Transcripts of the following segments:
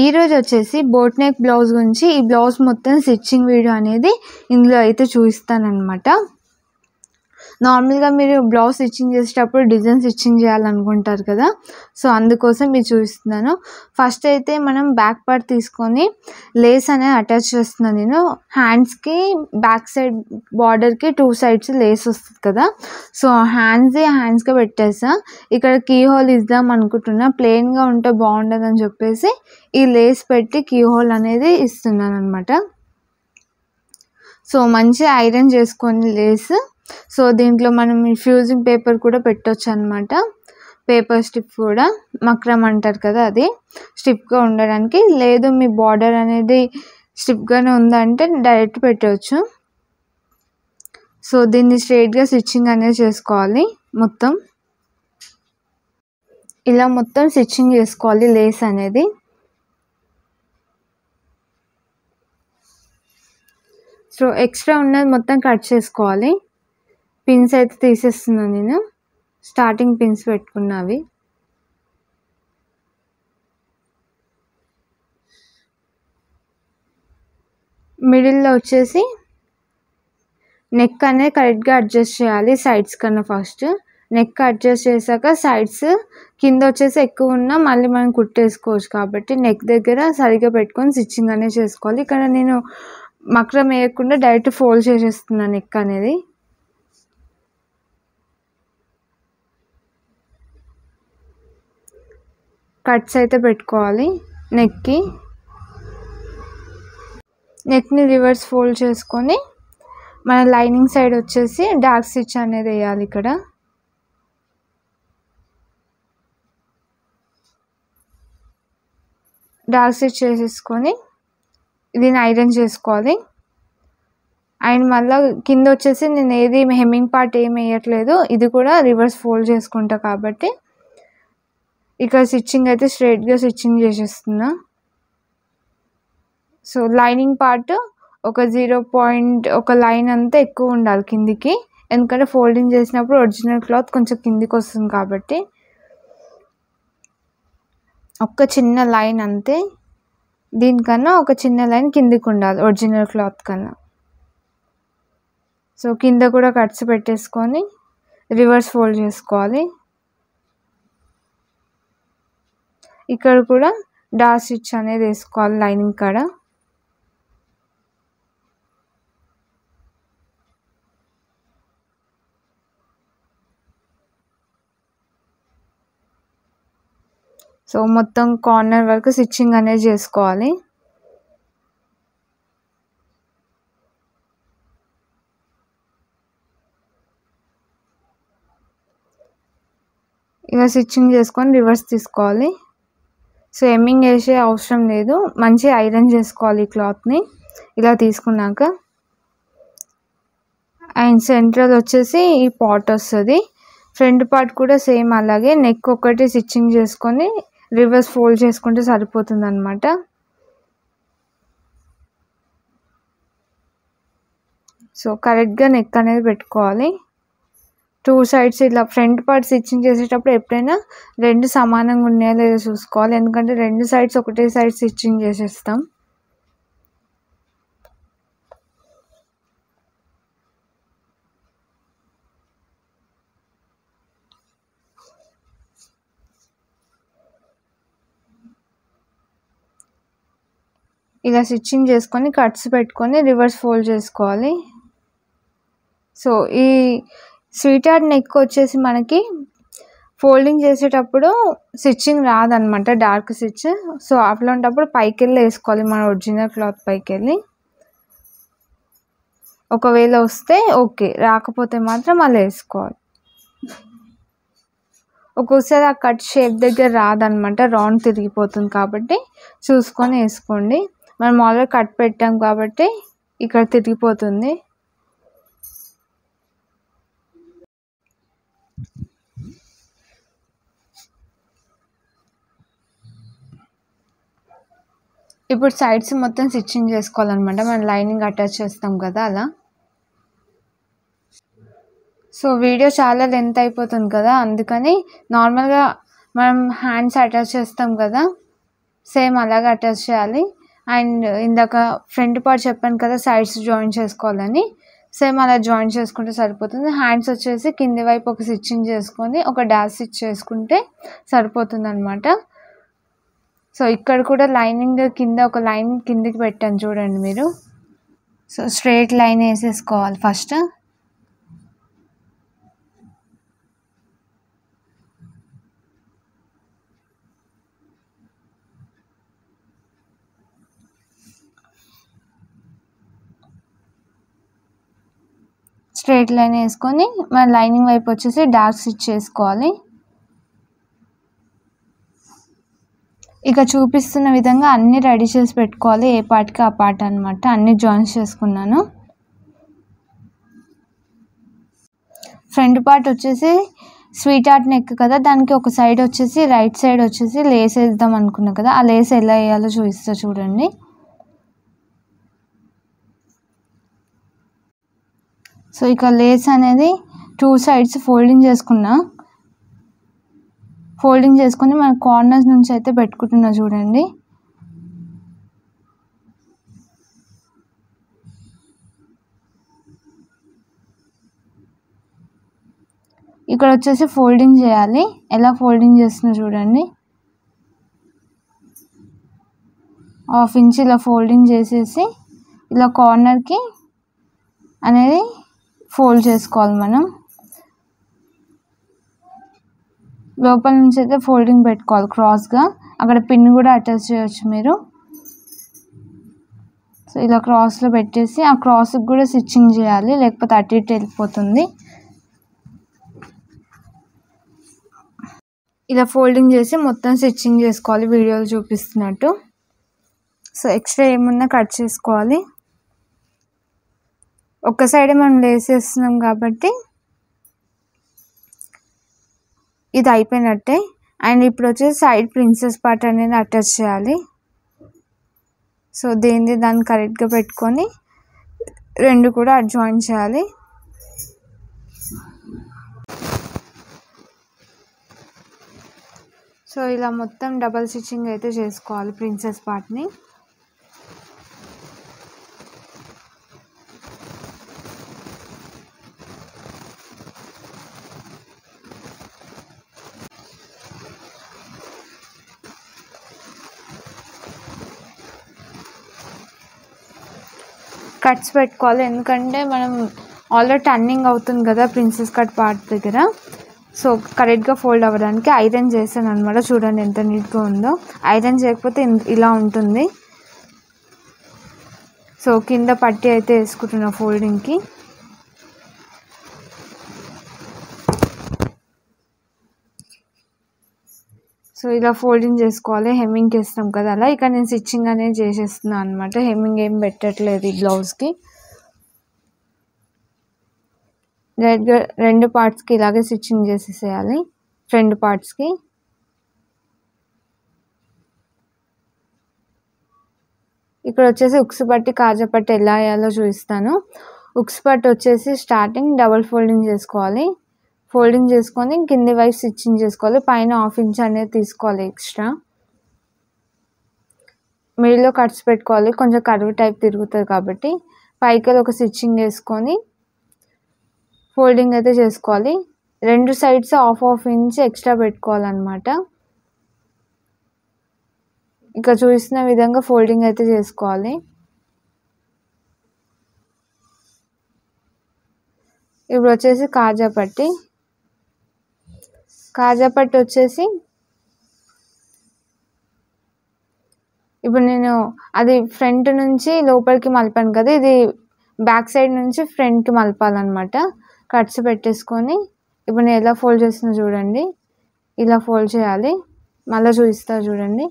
ఈరోజు వచ్చేసి boat neck blouse గురించి ఈ బ్లౌజ్ మొత్తం స్టిచ్చింగ్ వీడియో అనేది ఇందులో అయితే చూపిస్తానన్నమాట. నార్మల్గా మీరు బ్లౌజ్ స్టిచ్చింగ్ చేసేటప్పుడు డిజైన్ స్టిచ్చింగ్ చేయాలనుకుంటారు కదా, సో అందుకోసం మీరు చూపిస్తున్నాను. ఫస్ట్ అయితే మనం బ్యాక్ పార్ట్ తీసుకొని లేస్ అనేది అటాచ్ చేస్తున్నాను నేను. హ్యాండ్స్కి బ్యాక్ సైడ్ బార్డర్కి 2 సైడ్స్ లేస్ వస్తుంది కదా, సో హ్యాండ్స్గా పెట్టేసా. ఇక్కడ కీ హోల్ ఇద్దాం అనుకుంటున్నా, ప్లెయిన్గా ఉంటే బాగుండదని చెప్పేసి ఈ లేస్ పెట్టి కీ హోల్ అనేది ఇస్తున్నాను అనమాట. సో మంచిగా ఐరన్ చేసుకొని లేస్, సో దీంట్లో మనం ఫ్యూజింగ్ పేపర్ కూడా పెట్టవచ్చు అనమాట. పేపర్ స్టిప్ కూడా మక్రమ్ అంటారు కదా, అది స్టిప్గా ఉండడానికి. లేదు మీ బార్డర్ అనేది స్టిప్గానే ఉందంటే డైరెక్ట్ పెట్టవచ్చు. సో దీన్ని స్ట్రైట్గా స్టిచ్చింగ్ అనేది చేసుకోవాలి. మొత్తం ఇలా మొత్తం స్టిచ్చింగ్ చేసుకోవాలి లేస్ అనేది. సో ఎక్స్ట్రా ఉన్నది మొత్తం కట్ చేసుకోవాలి. పిన్స్ అయితే తీసేస్తున్నాను నేను, స్టార్టింగ్ పిన్స్ పెట్టుకున్నవి. మిడిల్లో వచ్చేసి నెక్ అనేది కరెక్ట్గా అడ్జస్ట్ చేయాలి సైడ్స్ కన్నా. ఫస్ట్ నెక్ అడ్జస్ట్ చేశాక సైడ్స్ కింద వచ్చేసి ఎక్కువ ఉన్నా మళ్ళీ మనం కుట్టేసుకోవచ్చు, కాబట్టి నెక్ దగ్గర సరిగ్గా పెట్టుకొని స్టిచ్చింగ్ అనేది చేసుకోవాలి. ఇక్కడ నేను మక్రం వేయకుండా డైరెక్ట్ ఫోల్డ్ చేసేస్తున్నాను నెక్ అనేది. కట్స్ అయితే పెట్టుకోవాలి నెక్ని రివర్స్ ఫోల్డ్ చేసుకొని మన లైనింగ్ సైడ్ వచ్చేసి డార్క్ స్టిచ్ అనేది వేయాలి. ఇక్కడ డార్క్ స్టిచ్ చేసేసుకొని దీన్ని ఐరన్ చేసుకోవాలి. అండ్ మళ్ళీ కింద వచ్చేసి నేను ఏది హెమ్మింగ్ పార్ట్ ఏమి వేయట్లేదు, ఇది కూడా రివర్స్ ఫోల్డ్ చేసుకుంటా కాబట్టి ఇక్కడ స్టిచ్చింగ్ అయితే స్ట్రైట్గా స్టిచ్చింగ్ చేసేస్తున్నా. సో లైనింగ్ పార్ట్ ఒక లైన్ అంతా ఎక్కువ ఉండాలి కిందికి, ఎందుకంటే ఫోల్డింగ్ చేసినప్పుడు ఒరిజినల్ క్లాత్ కొంచెం కిందికి వస్తుంది కాబట్టి ఒక చిన్న లైన్ అంతే. దీనికన్నా ఒక చిన్న లైన్ కిందికి ఉండాలి ఒరిజినల్ క్లాత్ కన్నా. సో కింద కూడా కట్స్ పెట్టేసుకొని రివర్స్ ఫోల్డ్ చేసుకోవాలి. ఇక్కడ కూడా డార్క్ స్టిచ్ అనేది వేసుకోవాలి లైనింగ్ కాడ. సో మొత్తం కార్నర్ వరకు స్టిచ్చింగ్ అనేది చేసుకోవాలి. ఇలా స్టిచ్చింగ్ చేసుకొని రివర్స్ తీసుకోవాలి. సో హెమ్మింగ్ వేసే అవసరం లేదు, మంచిగా ఐరన్ చేసుకోవాలి ఈ క్లాత్ని ఇలా తీసుకున్నాక. అండ్ సెంట్రల్ వచ్చేసి ఈ పార్ట్ వస్తుంది. ఫ్రంట్ పార్ట్ కూడా సేమ్ అలాగే నెక్ ఒకటి స్టిచ్చింగ్ చేసుకొని రివర్స్ ఫోల్డ్ చేసుకుంటే సరిపోతుంది అనమాట. సో కరెక్ట్గా నెక్ అనేది పెట్టుకోవాలి. 2 సైడ్స్ ఇలా ఫ్రంట్ పార్ట్ స్టిచ్చింగ్ చేసేటప్పుడు ఎప్పుడైనా 2 సమానంగా ఉన్నాయో లేదో చూసుకోవాలి, ఎందుకంటే 2 సైడ్స్ ఒకటే సైడ్ స్టిచ్చింగ్ చేసేస్తాం. ఇలా స్టిచ్చింగ్ చేసుకొని కట్స్ పెట్టుకొని రివర్స్ ఫోల్డ్ చేసుకోవాలి. సో ఈ స్వీట్ హార్ట్ నెక్ వచ్చేసి మనకి ఫోల్డింగ్ చేసేటప్పుడు స్టిచ్చింగ్ రాదనమాట, డార్క్ స్టిచ్. సో అట్లాంటప్పుడు పైకి వెళ్ళి వేసుకోవాలి మన ఒరిజినల్ క్లాత్ పైకి వెళ్ళి. ఒకవేళ వస్తే ఓకే, రాకపోతే మాత్రం అలా వేసుకోవాలి. ఒక్కొక్కసారి ఆ కట్ షేప్ దగ్గర రాదనమాట, రౌండ్ తిరిగిపోతుంది, కాబట్టి చూసుకొని వేసుకోండి. మనం ఆల్రెడీ కట్ పెట్టాం కాబట్టి ఇక్కడ తిరిగిపోతుంది. ఇప్పుడు సైడ్స్ మొత్తం స్టిచ్చింగ్ చేసుకోవాలన్నమాట, మనం లైనింగ్ అటాచ్ చేస్తాం కదా అలా. సో వీడియో చాలా లెంత్ అయిపోతుంది కదా, అందుకని నార్మల్గా మనం హ్యాండ్స్ అటాచ్ చేస్తాం కదా సేమ్ అలాగే అటాచ్ చేయాలి. అండ్ ఇందాక ఫ్రంట్ పార్ట్ చెప్పాను కదా సైడ్స్ జాయిన్ చేసుకోవాలని, సేమ్ అలా జాయిన్ చేసుకుంటే సరిపోతుంది. హ్యాండ్స్ వచ్చేసి కింది వైపు ఒక స్టిచ్చింగ్ చేసుకొని ఒక డాష్ స్టిచ్ చేసుకుంటే సరిపోతుంది అనమాట. సో ఇక్కడ కూడా లైనింగ్ కింద ఒక లైన్ కిందికి పెట్టాను చూడండి మీరు. సో స్ట్రైట్ లైన్ వేసేసుకోవాలి ఫస్ట్. స్ట్రైట్ లైన్ వేసుకొని మన లైనింగ్ వైపు వచ్చేసి డార్క్ స్టిచ్ చేసుకోవాలి. ఇక చూపిస్తున్న విధంగా అన్నీ రెడీ చేసి పెట్టుకోవాలి, ఏ పార్ట్కి ఆ పార్ట్ అనమాట. అన్నీ జాయిన్స్ చేసుకున్నాను. ఫ్రంట్ పార్ట్ వచ్చేసి స్వీట్ హార్ట్ నెక్ కదా, దానికి ఒక సైడ్ వచ్చేసి రైట్ సైడ్ వచ్చేసి లేస్ వేద్దాం అనుకున్నా కదా, ఆ లేస్ ఎలా వేయాలో చూపిస్తా చూడండి. సో ఇక లేస్ అనేది 2 సైడ్స్ ఫోల్డింగ్ చేసుకున్నా. ఫోల్డింగ్ చేసుకొని మన కార్నర్స్ నుంచి అయితే పెట్టుకుంటున్నా చూడండి. ఇక్కడ వచ్చేసి ఫోల్డింగ్ చేయాలి. ఎలా ఫోల్డింగ్ చేస్తున్నా చూడండి. 1/2 ఇంచ్ ఇలా ఫోల్డింగ్ చేసేసి ఇలా కార్నర్కి అనేది ఫోల్డ్ చేసుకోవాలి మనం. లోపల నుంచి అయితే ఫోల్డింగ్ పెట్టుకోవాలి క్రాస్గా. అక్కడ పిన్ కూడా అటాచ్ చేయొచ్చు మీరు. సో ఇలా క్రాస్లో పెట్టేసి ఆ క్రాస్కి కూడా స్టిచ్చింగ్ చేయాలి, లేకపోతే అటు ఇటు వెళ్ళిపోతుంది. ఇలా ఫోల్డింగ్ చేసి మొత్తం స్టిచ్చింగ్ చేసుకోవాలి వీడియోలో చూపిస్తున్నట్టు. సో ఎక్స్ట్రా ఏమున్నా కట్ చేసుకోవాలి. ఒక్క సైడే మనం లేసేస్తున్నాం కాబట్టి ఇది అయిపోయినట్టే. అండ్ ఇప్పుడు వచ్చేసి సైడ్ ప్రిన్సెస్ పార్ట్ అనేది అటాచ్ చేయాలి. సో దాన్ని కరెక్ట్గా పెట్టుకొని రెండు కూడా జాయిన్ చేయాలి. సో ఇలా మొత్తం డబల్ స్టిచ్చింగ్ అయితే చేసుకోవాలి ప్రిన్సెస్ పార్ట్ని. కట్స్ పెట్టుకోవాలి, ఎందుకంటే మనం ఆల్రెడీ టర్నింగ్ అవుతుంది కదా ప్రిన్సెస్ కట్ పార్ట్ దగ్గర. సో కరెక్ట్గా ఫోల్డ్ అవ్వడానికి ఐరన్ చేశాను అనమాట. చూడండి ఎంత నీట్గా ఉందో. ఐరన్ చేయకపోతే ఇలా ఉంటుంది. సో కింద పట్టి అయితే వేసుకుంటున్నా ఫోల్డింగ్కి. సో ఇలా ఫోల్డింగ్ చేసుకోవాలి, హెమ్మింగ్కి వేస్తాం కదా అలా. ఇక నేను స్టిచ్చింగ్ అనేది చేసేస్తున్నాను అనమాట. హెమ్మింగ్ ఏం పెట్టట్లేదు ఈ బ్లౌజ్కి. రెండు పార్ట్స్కి ఇలాగే స్టిచ్చింగ్ చేసేసేయాలి ఫ్రంట్ పార్ట్స్కి. ఇక్కడ వచ్చేసి ఉక్స్ పట్టి కాజా పట్టి ఎలా వేయాలో చూపిస్తాను. ఉక్స్ పట్టి వచ్చేసి స్టార్టింగ్ డబల్ ఫోల్డింగ్ చేసుకోవాలి. ఫోల్డింగ్ చేసుకొని కింది వైపు స్టిచ్చింగ్ చేసుకోవాలి. పైన 1/2 ఇంచ్ అనేది తీసుకోవాలి ఎక్స్ట్రా. మిడిల్లో కట్స్ పెట్టుకోవాలి, కొంచెం కర్వ్ టైప్ తిరుగుతుంది కాబట్టి. పైకి ఒక స్టిచ్చింగ్ వేసుకొని ఫోల్డింగ్ అయితే చేసుకోవాలి. రెండు సైడ్స్ 1/2 ఇంచ్ ఎక్స్ట్రా పెట్టుకోవాలన్నమాట. ఇక చూసిన విధంగా ఫోల్డింగ్ అయితే చేసుకోవాలి. ఇప్పుడు వచ్చేసి కాజా పట్టి వచ్చేసి ఇప్పుడు నేను అది ఫ్రంట్ నుంచి లోపలికి మలిపాను కదా, ఇది బ్యాక్ సైడ్ నుంచి ఫ్రంట్కి మలపాలన్నమాట. కట్స్ పెట్టేసుకొని ఇప్పుడు నేను ఎలా ఫోల్డ్ చేస్తున్నా చూడండి. ఇలా ఫోల్డ్ చేయాలి. మళ్ళీ చూపిస్తా చూడండి.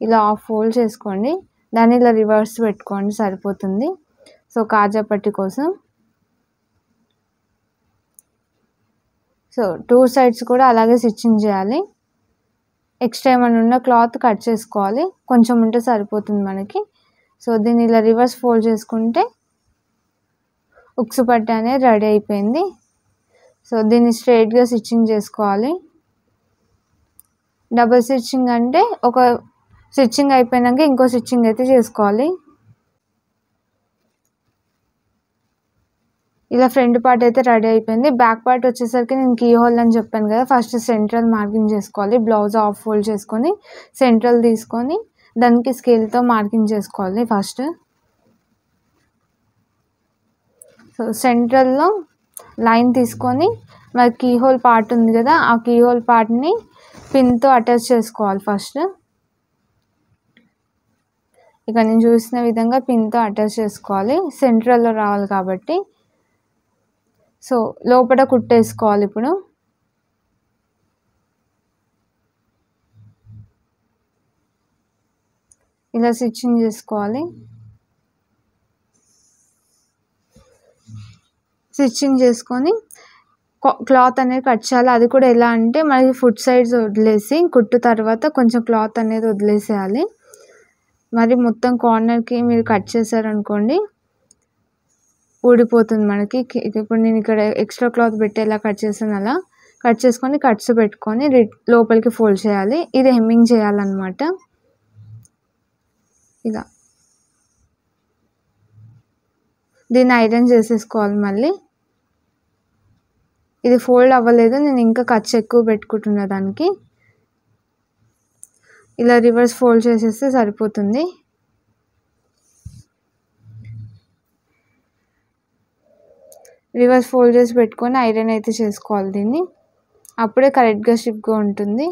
ఇలా ఫోల్డ్ చేసుకోండి, దాన్ని ఇలా రివర్స్ పెట్టుకోండి సరిపోతుంది. సో కాజా పట్టి కోసం సో 2 సైడ్స్ కూడా అలాగే స్టిచ్చింగ్ చేయాలి. ఎక్స్ట్రా ఏమైనా ఉన్న క్లాత్ కట్ చేసుకోవాలి, కొంచెం ఉంటే సరిపోతుంది మనకి. సో దీన్ని ఇలా రివర్స్ ఫోల్డ్ చేసుకుంటే ఉక్సు పట్టి అనేది రెడీ అయిపోయింది. సో దీన్ని స్ట్రైట్గా స్టిచ్చింగ్ చేసుకోవాలి. డబుల్ స్టిచ్చింగ్ అంటే ఒక స్టిచ్చింగ్ అయిపోయినాక ఇంకో స్టిచ్చింగ్ అయితే చేసుకోవాలి. ఇలా ఫ్రంట్ పార్ట్ అయితే రెడీ అయిపోయింది. బ్యాక్ పార్ట్ వచ్చేసరికి నేను కీ హోల్ అని చెప్పాను కదా, ఫస్ట్ సెంట్రల్ మార్కింగ్ చేసుకోవాలి. బ్లౌజ్ హాఫ్ ఫోల్డ్ చేసుకొని సెంట్రల్ తీసుకొని దానికి స్కేల్తో మార్కింగ్ చేసుకోవాలి ఫస్ట్. సో సెంట్రల్లో లైన్ తీసుకొని మరి కీ హోల్ పార్ట్ ఉంది కదా, ఆ కీ హోల్ పార్ట్ని పిన్తో అటాచ్ చేసుకోవాలి ఫస్ట్. ఇక నేను చూసిన విధంగా పిన్తో అటాచ్ చేసుకోవాలి, సెంట్రల్లో రావాలి కాబట్టి. సో లోపల కుట్టేసుకోవాలి. ఇప్పుడు ఇలా స్టిచ్చింగ్ చేసుకోవాలి. స్టిచ్చింగ్ చేసుకొని క్లాత్ అనేది కట్ చేయాలి. అది కూడా ఎలా అంటే మనకి ఫుట్ సైడ్స్ వదిలేసి కుట్టు తర్వాత కొంచెం క్లాత్ అనేది వదిలేసేయాలి. మరి మొత్తం కార్నర్కి మీరు కట్ చేశారనుకోండి ఊడిపోతుంది మనకి. ఇప్పుడు నేను ఇక్కడ ఎక్స్ట్రా క్లాత్ పెట్టి ఎలా కట్ చేసాను అలా కట్ చేసుకొని కట్స్ పెట్టుకొని లోపలికి ఫోల్డ్ చేయాలి. ఇది హెమ్మింగ్ చేయాలన్నమాట. ఇలా దీన్ని ఐరన్ చేసేసుకోవాలి. మళ్ళీ ఇది ఫోల్డ్ అవ్వలేదు, నేను ఇంకా కట్స్ ఎక్కువ పెట్టుకుంటున్నా దానికి. ఇలా రివర్స్ ఫోల్డ్ చేసేస్తే సరిపోతుంది. రివర్స్ ఫోల్డ్ చేసి పెట్టుకొని ఐరన్ అయితే చేసుకోవాలి దీన్ని, అప్పుడే కరెక్ట్గా స్టిఫ్గా ఉంటుంది.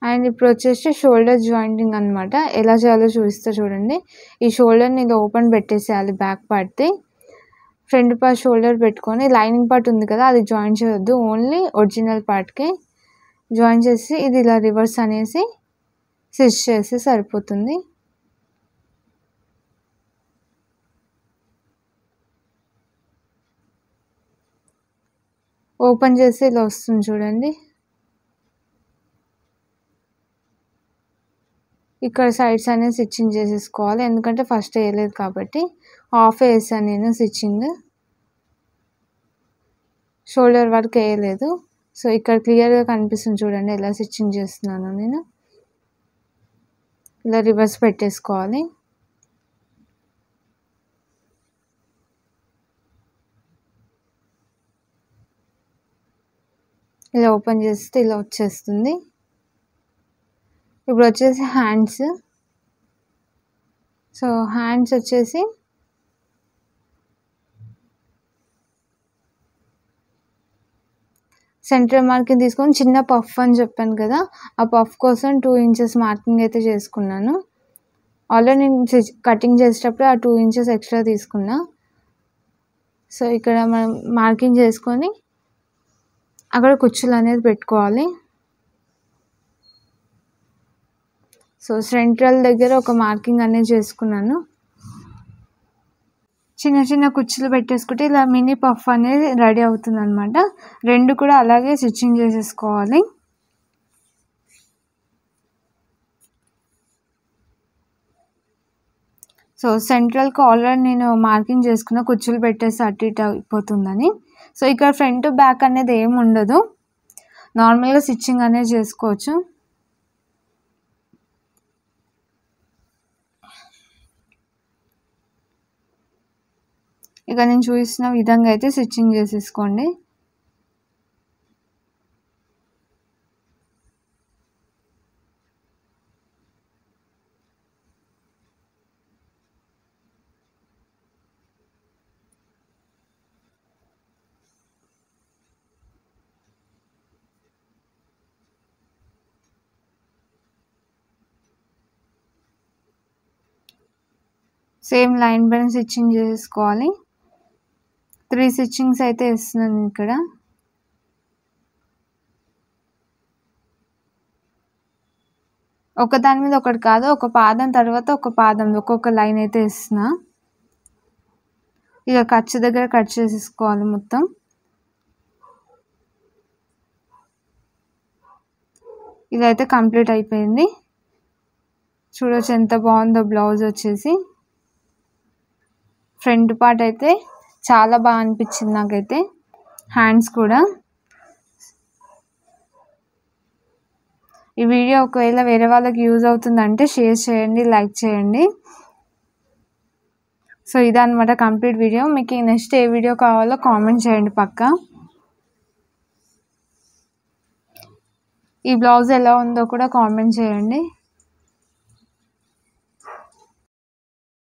అండ్ ఇప్పుడు వచ్చేసి షోల్డర్ జాయింటింగ్ అనమాట. ఎలా చేయాలో చూపిస్తా చూడండి. ఈ షోల్డర్ని ఇది ఓపెన్ పెట్టేసేయాలి బ్యాక్ పార్ట్ది. ఫ్రంట్ పార్ట్ షోల్డర్ పెట్టుకొని లైనింగ్ పార్ట్ ఉంది కదా అది జాయిన్ చేయొద్దు, ఓన్లీ ఒరిజినల్ పార్ట్కి జాయిన్ చేసి ఇది ఇలా రివర్స్ అనేసి స్టిచ్ చేసి సరిపోతుంది. ఓపెన్ చేసి ఇలా వస్తుంది చూడండి. ఇక్కడ సైడ్స్ అనేది స్టిచ్చింగ్ చేసేసుకోవాలి, ఎందుకంటే ఫస్ట్ వేయలేదు కాబట్టి. హాఫ్ వేసాను నేను స్టిచ్చింగ్, షోల్డర్ వరకు వేయలేదు. సో ఇక్కడ క్లియర్గా కనిపిస్తుంది చూడండి ఎలా స్టిచ్చింగ్ చేస్తున్నాను నేను. ఇలా రివర్స్ పెట్టేసుకోవాలి. ఇలా ఓపెన్ చేస్తే ఇలా వచ్చేస్తుంది. ఇప్పుడు వచ్చేసి హ్యాండ్స్. సో హ్యాండ్స్ వచ్చేసి సెంటర్ మార్కింగ్ తీసుకొని చిన్న పఫ్ అని చెప్పాను కదా, ఆ పఫ్ కోసం 2 ఇంచెస్ మార్కింగ్ అయితే చేసుకున్నాను. ఆల్రెడీ నేను కటింగ్ చేసేటప్పుడు ఆ 2 ఇంచెస్ ఎక్స్ట్రా తీసుకున్నా. సో ఇక్కడ మనం మార్కింగ్ చేసుకొని అక్కడ కుచ్చులు అనేది పెట్టుకోవాలి. సో సెంట్రల్ దగ్గర ఒక మార్కింగ్ అనేది చేసుకున్నాను. చిన్న చిన్న కుచ్చులు పెట్టేసుకుంటే ఇలా మినీ పఫ్ అనేది రెడీ అవుతుంది అనమాట. రెండు కూడా అలాగే స్టిచ్చింగ్ చేసేసుకోవాలి. సో సెంట్రల్కి ఆల్రెడీ నేను మార్కింగ్ చేసుకున్న కుచ్చులు పెట్టేసి అటు ఇటు అయిపోతుందని. సో ఇక్కడ ఫ్రంట్ బ్యాక్ అనేది ఏమి ఉండదు, నార్మల్గా స్టిచ్చింగ్ అనేది చేసుకోవచ్చు. ఇక నేను చూసిన విధంగా అయితే స్టిచ్చింగ్ చేసేసుకోండి. సేమ్ లైన్ పైన స్టిచ్చింగ్ చేసుకోవాలి. 3 స్టిచ్చింగ్స్ అయితే వేస్తున్నాను ఇక్కడ. ఒక దాని మీద ఒకటి కాదు, ఒక పాదం తర్వాత ఒక పాదం ఒక్కొక్క లైన్ అయితే వేస్తున్నా. ఇక ఖర్చు దగ్గర కట్ చేసేసుకోవాలి మొత్తం. ఇదైతే కంప్లీట్ అయిపోయింది. చూడొచ్చు ఎంత బాగుందో బ్లౌజ్ వచ్చేసి. ఫ్రంట్ పార్ట్ అయితే చాలా బాగా అనిపించింది నాకైతే, హ్యాండ్స్ కూడా. ఈ వీడియో ఒకవేళ వేరే వాళ్ళకి యూజ్ అవుతుందంటే షేర్ చేయండి, లైక్ చేయండి. సో ఇదన్నమాట కంప్లీట్ వీడియో. మీకు నెక్స్ట్ ఏ వీడియో కావాలో కామెంట్ చేయండి పక్కా. ఈ బ్లౌజ్ ఎలా ఉందో కూడా కామెంట్ చేయండి.